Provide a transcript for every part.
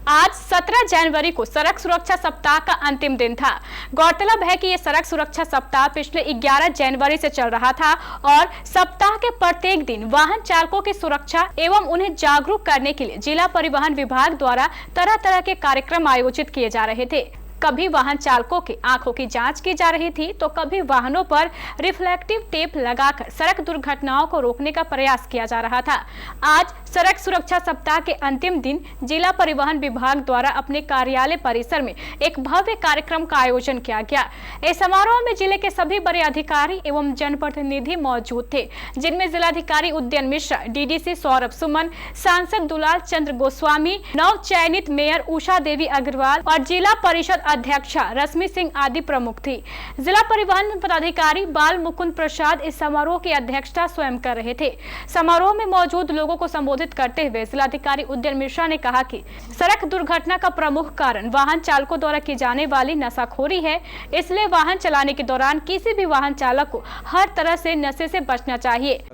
आज 17 जनवरी को सड़क सुरक्षा सप्ताह का अंतिम दिन था। गौरतलब है कि ये सड़क सुरक्षा सप्ताह पिछले 11 जनवरी से चल रहा था और सप्ताह के प्रत्येक दिन वाहन चालकों की सुरक्षा एवं उन्हें जागरूक करने के लिए जिला परिवहन विभाग द्वारा तरह तरह के कार्यक्रम आयोजित किए जा रहे थे। कभी वाहन चालकों की आंखों की जांच की जा रही थी तो कभी वाहनों पर रिफ्लेक्टिव टेप लगाकर सड़क दुर्घटनाओं को रोकने का प्रयास किया जा रहा था। आज सड़क सुरक्षा सप्ताह के अंतिम दिन जिला परिवहन विभाग द्वारा अपने कार्यालय परिसर में एक भव्य कार्यक्रम का आयोजन किया गया। इस समारोह में जिले के सभी बड़े अधिकारी एवं जनप्रतिनिधि मौजूद थे, जिनमें जिलाधिकारी उदयन मिश्रा, डीडीसी सौरभ सुमन, सांसद दुलाल चंद्र गोस्वामी, नव चयनित मेयर उषा देवी अग्रवाल और जिला परिषद अध्यक्षा रश्मि सिंह आदि प्रमुख थी। जिला परिवहन पदाधिकारी बाल मुकुंद प्रसाद इस समारोह की अध्यक्षता स्वयं कर रहे थे। समारोह में मौजूद लोगों को संबोधित करते हुए जिलाधिकारी उदयन मिश्रा ने कहा कि सड़क दुर्घटना का प्रमुख कारण वाहन चालकों द्वारा की जाने वाली नशाखोरी है, इसलिए वाहन चलाने के दौरान किसी भी वाहन चालक को हर तरह से नशे से बचना चाहिए।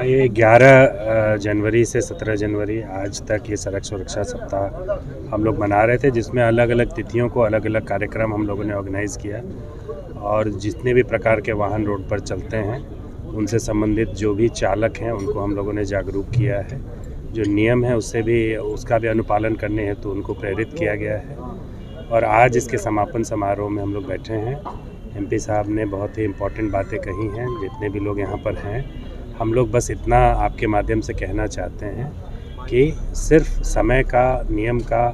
ये 11 जनवरी से 17 जनवरी आज तक ये सड़क सुरक्षा सप्ताह हम लोग मना रहे थे, जिसमें अलग अलग तिथियों को अलग अलग कार्यक्रम हम लोगों ने ऑर्गेनाइज़ किया और जितने भी प्रकार के वाहन रोड पर चलते हैं उनसे संबंधित जो भी चालक हैं उनको हम लोगों ने जागरूक किया है। जो नियम है उसका भी अनुपालन करने हेतु उनको प्रेरित किया गया है। और आज इसके समापन समारोह में हम लोग बैठे हैं। एमपी साहब ने बहुत ही इम्पोर्टेंट बातें कही हैं। जितने भी लोग यहाँ पर हैं, हम लोग बस इतना आपके माध्यम से कहना चाहते हैं कि सिर्फ समय का नियम का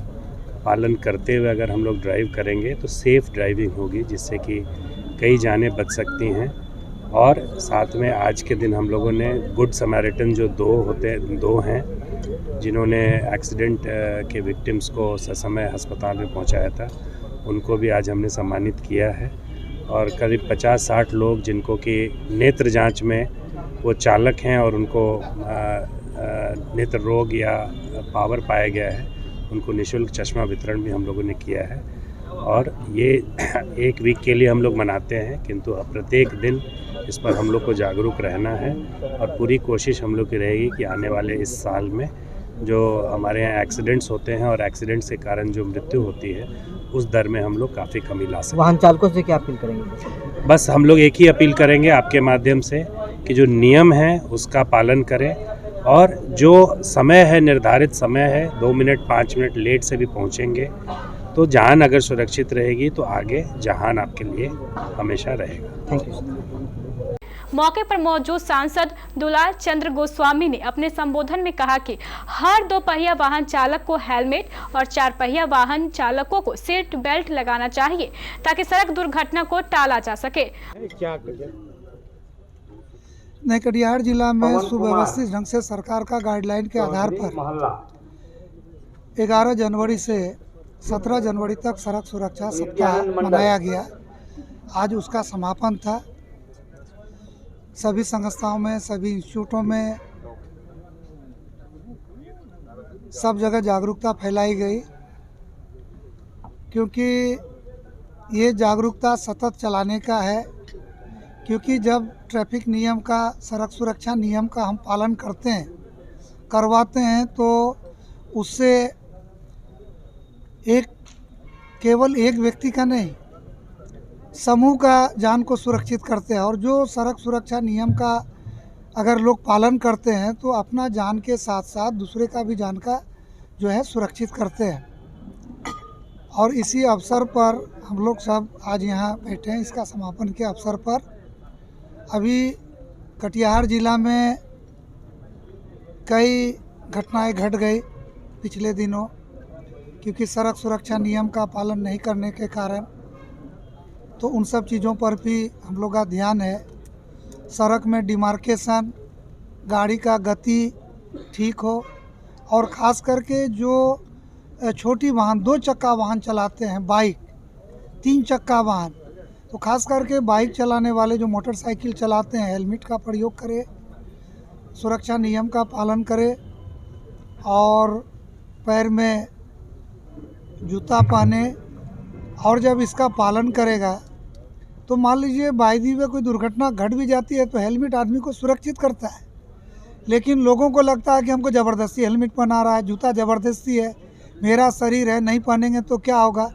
पालन करते हुए अगर हम लोग ड्राइव करेंगे तो सेफ़ ड्राइविंग होगी, जिससे कि कई जानें बच सकती हैं। और साथ में आज के दिन हम लोगों ने गुड समैरिटन जो दो हैं जिन्होंने एक्सीडेंट के विक्टिम्स को ससमय अस्पताल में पहुंचाया था, उनको भी आज हमने सम्मानित किया है। और करीब 50-60 लोग जिनको कि नेत्र जांच में वो चालक हैं और उनको नेत्र रोग या पावर पाया गया है, उनको निःशुल्क चश्मा वितरण भी हम लोगों ने किया है। और ये एक वीक के लिए हम लोग मनाते हैं, किंतु प्रत्येक दिन इस पर हम लोग को जागरूक रहना है और पूरी कोशिश हम लोग की रहेगी कि आने वाले इस साल में जो हमारे यहाँ एक्सीडेंट्स होते हैं और एक्सीडेंट्स के कारण जो मृत्यु होती है उस दर में हम लोग काफ़ी कमी ला सकें। वाहन चालकों से क्या अपील करेंगे? बस हम लोग एक ही अपील करेंगे आपके माध्यम से कि जो नियम है उसका पालन करें और जो समय है, निर्धारित समय है, 2 मिनट 5 मिनट लेट से भी पहुँचेंगे तो जान अगर सुरक्षित रहेगी तो आगे जहान आपके लिए हमेशा रहेगा। Thank you. मौके पर मौजूद सांसद दुलाल चंद्र गोस्वामी ने अपने संबोधन में कहा कि हर 2 पहिया वाहन चालक को हेलमेट और 4 पहिया वाहन चालकों को सीट बेल्ट लगाना चाहिए ताकि सड़क दुर्घटना को टाला जा सके। नए कटिहार जिला में सुव्यवस्थित ढंग से सरकार का गाइडलाइन के आधार पर 11 जनवरी से 17 जनवरी तक सड़क सुरक्षा सप्ताह मनाया गया। आज उसका समापन था। सभी संस्थाओं में, सभी इंस्टीट्यूटों में, सब जगह जागरूकता फैलाई गई, क्योंकि ये जागरूकता सतत चलाने का है। क्योंकि जब ट्रैफिक नियम का, सड़क सुरक्षा नियम का हम पालन करवाते हैं तो उससे केवल एक व्यक्ति का नहीं, समूह का जान को सुरक्षित करते हैं। और जो सड़क सुरक्षा नियम का अगर लोग पालन करते हैं तो अपना जान के साथ साथ दूसरे का भी जान का जो है सुरक्षित करते हैं। और इसी अवसर पर हम लोग सब आज यहाँ बैठे हैं, इसका समापन के अवसर पर। अभी कटिहार जिला में कई घटनाएं घट गई पिछले दिनों, क्योंकि सड़क सुरक्षा नियम का पालन नहीं करने के कारण। तो उन सब चीज़ों पर भी हम लोग का ध्यान है। सड़क में डिमार्केशन, गाड़ी का गति ठीक हो, और ख़ास करके जो छोटी वाहन, 2 चक्का वाहन चलाते हैं, बाइक, 3 चक्का वाहन, तो ख़ास करके बाइक चलाने वाले जो मोटरसाइकिल चलाते हैं, हेलमेट का प्रयोग करें, सुरक्षा नियम का पालन करें और पैर में जूता पहने। और जब इसका पालन करेगा तो मान लीजिए बाई दी वे कोई दुर्घटना घट भी जाती है तो हेलमेट आदमी को सुरक्षित करता है। लेकिन लोगों को लगता है कि हमको ज़बरदस्ती हेलमेट पहना रहा है, जूता ज़बरदस्ती है, मेरा शरीर है, नहीं पहनेंगे तो क्या होगा।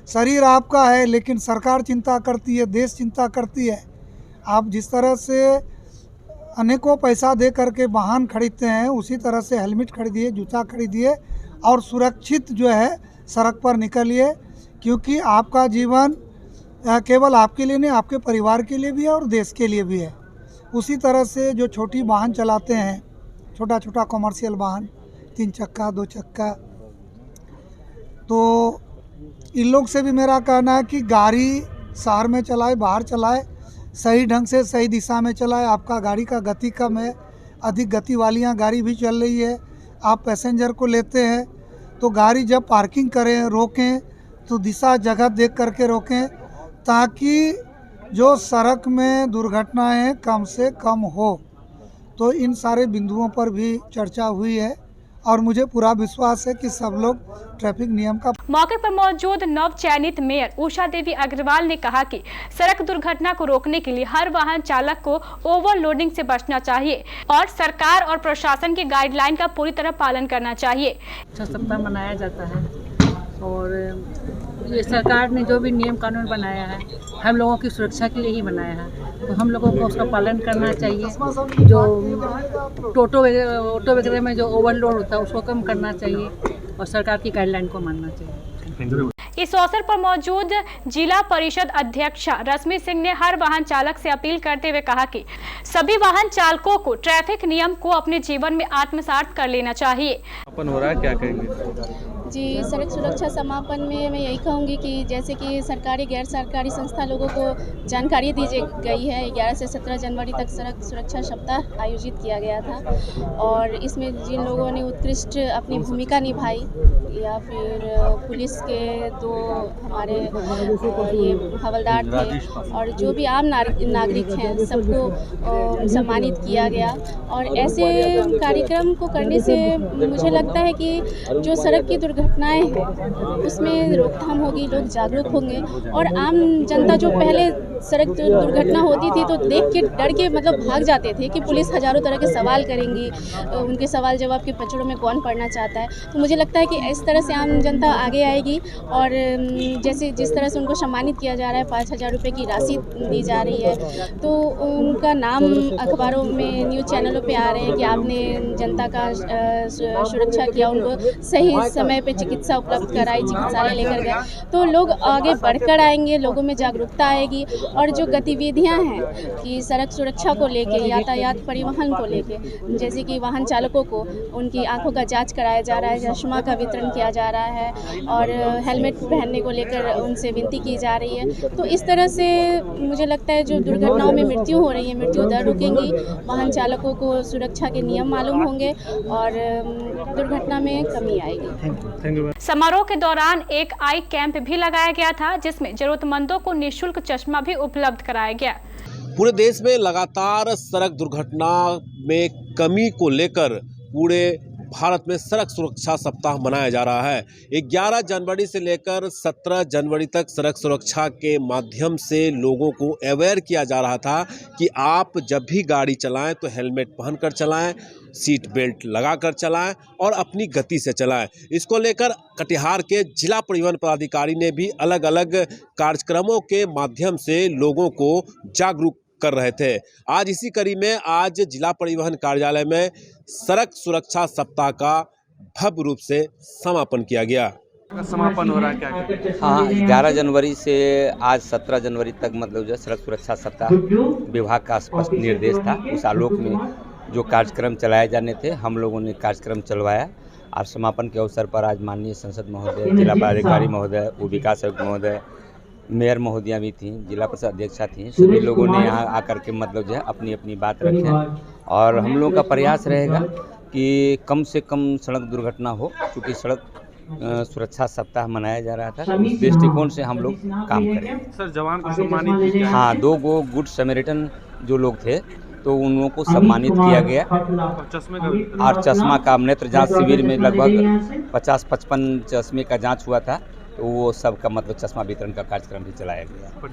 शरीर आपका है, लेकिन सरकार चिंता करती है, देश चिंता करती है। आप जिस तरह से अनेकों पैसा दे करके वाहन खरीदते हैं, उसी तरह से हेलमेट खरीदिए, जूता खरीदिए और सुरक्षित जो है सड़क पर निकलिए, क्योंकि आपका जीवन केवल आपके लिए नहीं, आपके परिवार के लिए भी है और देश के लिए भी है। उसी तरह से जो छोटी वाहन चलाते हैं, छोटा छोटा कमर्शियल वाहन, 3 चक्का 2 चक्का, तो इन लोग से भी मेरा कहना है कि गाड़ी शहर में चलाए, बाहर चलाए, सही ढंग से सही दिशा में चलाए। आपका गाड़ी का गति कम है, अधिक गति वालियाँ गाड़ी भी चल रही है, आप पैसेंजर को लेते हैं तो गाड़ी जब पार्किंग करें, रोकें तो दिशा जगह देख करके रोकें, ताकि जो सड़क में दुर्घटनाएं कम से कम हो। तो इन सारे बिंदुओं पर भी चर्चा हुई है और मुझे पूरा विश्वास है कि सब लोग ट्रैफिक नियम का। मौके पर मौजूद नव चयनित मेयर उषा देवी अग्रवाल ने कहा कि सड़क दुर्घटना को रोकने के लिए हर वाहन चालक को ओवरलोडिंग से बचना चाहिए और सरकार और प्रशासन की गाइडलाइन का पूरी तरह पालन करना चाहिए। सुरक्षा सप्ताह मनाया जाता है और ये सरकार ने जो भी नियम कानून बनाया है हम लोगों की सुरक्षा के लिए ही बनाया है, तो हम लोगों को उसका पालन करना चाहिए। जो ऑटो वगैरह में जो ओवरलोड होता है उसको कम करना चाहिए और सरकार की गाइडलाइन को मानना चाहिए। इस अवसर पर मौजूद जिला परिषद अध्यक्षा रश्मि सिंह ने हर वाहन चालक से अपील करते हुए कहा कि सभी वाहन चालकों को ट्रैफिक नियम को अपने जीवन में आत्मसात कर लेना चाहिए। हो रहा है, क्या कहेंगे? जी, सड़क सुरक्षा समापन में मैं यही कहूँगी कि जैसे कि सरकारी गैर सरकारी संस्था लोगों को जानकारी दी गई है। 11 से 17 जनवरी तक सड़क सुरक्षा सप्ताह आयोजित किया गया था और इसमें जिन लोगों ने उत्कृष्ट अपनी भूमिका निभाई या फिर पुलिस के 2 हमारे ये हवलदार थे और जो भी आम नागरिक हैं सबको सम्मानित किया गया। और ऐसे कार्यक्रम को करने से मुझे लगता है कि जो सड़क की दुर्घटनाएं हैं उसमें रोकथाम होगी, लोग जागरूक होंगे और आम जनता जो पहले सड़क दुर्घटना होती थी तो देख के डर के मतलब भाग जाते थे कि पुलिस हजारों तरह के सवाल करेंगी, उनके सवाल जवाब के पचड़ों में कौन पढ़ना चाहता है। तो मुझे लगता है कि इस तरह से आम जनता आगे आएगी और जैसे जिस तरह से उनको सम्मानित किया जा रहा है, 5,000 रुपये की राशि दी जा रही है, तो उनका नाम अखबारों में न्यूज़ चैनलों पे आ रहे हैं कि आपने जनता का सुरक्षा किया, उनको सही समय पे चिकित्सा उपलब्ध कराई, चिकित्सालय लेकर गए, तो लोग आगे बढ़कर आएंगे, लोगों में जागरूकता आएगी। और जो गतिविधियां हैं कि सड़क सुरक्षा को लेके, यातायात परिवहन को लेके, जैसे कि वाहन चालकों को उनकी आंखों का जांच कराया जा रहा है, चश्मा का वितरण किया जा रहा है और हेलमेट पहनने को लेकर उनसे विनती की जा रही है। तो इस तरह से मुझे लगता है जो दुर्घटनाओं में मृत्यु हो रही है, मृत्यु दर रुकेंगी, वाहन चालकों को सुरक्षा के नियम मालूम होंगे और दुर्घटना में कमी आएगी। समारोह के दौरान एक आई कैंप भी लगाया गया था जिसमें जरूरतमंदों को निःशुल्क चश्मा भी उपलब्ध कराया गया। पूरे देश में लगातार सड़क दुर्घटना में कमी को लेकर पूरे भारत में सड़क सुरक्षा सप्ताह मनाया जा रहा है। 11 जनवरी से लेकर 17 जनवरी तक सड़क सुरक्षा के माध्यम से लोगों को अवेयर किया जा रहा था कि आप जब भी गाड़ी चलाएं तो हेलमेट पहनकर चलाएं, सीट बेल्ट लगाकर चलाएं और अपनी गति से चलाएं। इसको लेकर कटिहार के जिला परिवहन पदाधिकारी ने भी अलग अलग कार्यक्रमों के माध्यम से लोगों को जागरूक कर रहे थे। आज इसी कड़ी में आज जिला परिवहन कार्यालय में सड़क सुरक्षा सप्ताह का भव्य रूप से समापन किया गया। समापन हो रहा है, क्या? हाँ, 11 जनवरी से आज 17 जनवरी तक मतलब जो सड़क सुरक्षा सप्ताह विभाग का स्पष्ट निर्देश था, उस आलोक में जो कार्यक्रम चलाए जाने थे हम लोगों ने कार्यक्रम चलवाया। और समापन के अवसर पर आज माननीय सांसद महोदय, जिला पदाधिकारी महोदय, उप विकास आयुक्त महोदय, मेयर महोदया भी थी, जिला परिषद अध्यक्षा थी, सभी लोगों ने यहाँ आकर के मतलब जो है अपनी अपनी बात रखें और हम लोगों का प्रयास रहेगा कि कम से कम सड़क दुर्घटना हो, क्योंकि सड़क सुरक्षा सप्ताह मनाया जा रहा था, उस दृष्टिकोण से हम लोग काम करें। सर, जवान को सम्मानित किया? हाँ, 2 गुड समैरिटन जो लोग थे तो उन लोगों को सम्मानित किया गया और चश्मा का नेत्र जांच शिविर में लगभग 50-55 चश्मे का जांच हुआ था, तो वो सब का मतलब चश्मा वितरण का कार्यक्रम भी चलाया गया।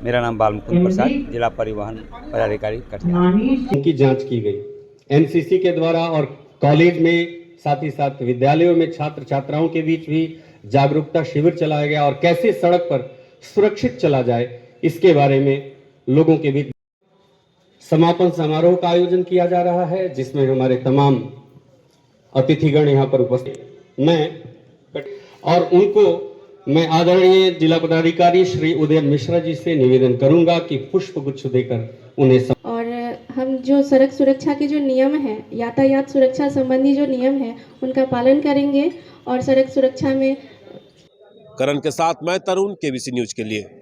मेरा नाम बाल मुकुंद प्रसाद, जिला परिवहन पदाधिकारी कटिहार। की जांच की गई एनसीसी के द्वारा और कॉलेज में, साथ ही साथ विद्यालयों में छात्र छात्राओं के बीच भी जागरूकता शिविर चलाया गया और कैसे सड़क पर सुरक्षित चला जाए इसके बारे में लोगों के बीच समापन समारोह का आयोजन किया जा रहा है, जिसमें हमारे तमाम अतिथिगण यहाँ पर उपस्थित और उनको मैं आदरणीय जिला पदाधिकारी श्री उदयन मिश्रा जी से निवेदन करूंगा कि पुष्प गुच्छ देकर उन्हें और हम जो सड़क सुरक्षा के जो नियम हैं, यातायात सुरक्षा संबंधी जो नियम है, उनका पालन करेंगे और सड़क सुरक्षा में। करण के साथ मैं तरुण, केबीसी न्यूज के लिए।